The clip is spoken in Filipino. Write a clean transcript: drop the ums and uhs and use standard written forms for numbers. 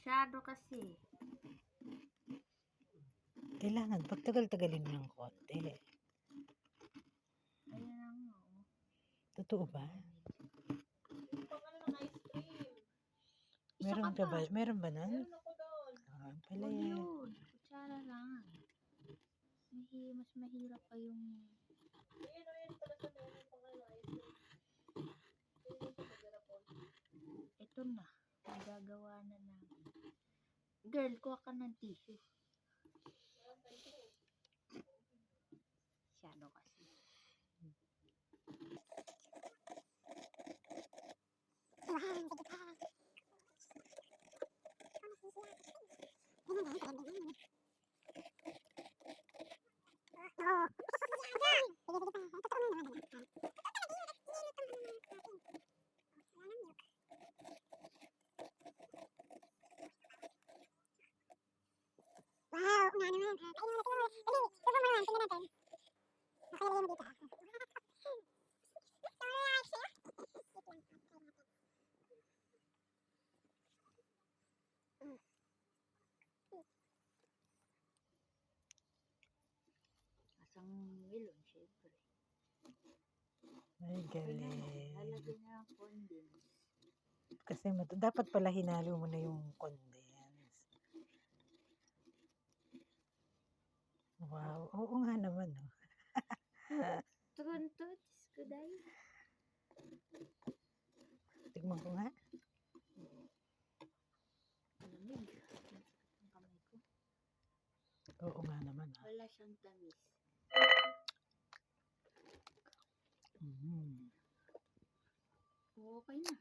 Masyado kasi. Kailangan pagtagal-tagalin mo ng konti. Ayan na nga, oh. Totoo ba? Yung pang ng ice cream. Meron ka ba? Meron ba nun? Meron ako doon. Ah, pala Huwag yan. yun. Kutsara lang. Mas mahirap pa yung... Ayun pala sa doon yung pang ice cream. Ayun yung pag-garapon. Ito na. Magagawa na namin. Girl, kuha ka ng tissue. Masyado kasi. Wow, una naman. Kainin natin. Dali, subo mo naman. Tingnan natin. Okay, lagyan mo dito. Asang milon, syempre. Ay, galing. Lalagyan na ng condense. Kasi dapat pala hinalo mo na yung condense. Wow. Oo nga naman. Oh. Trunto, Diyos ko dahil. Tignan ko nga. Lamig. Ang kamay ko. Oo nga naman. Ah. Wala siyang tamis. Mm. Okay na.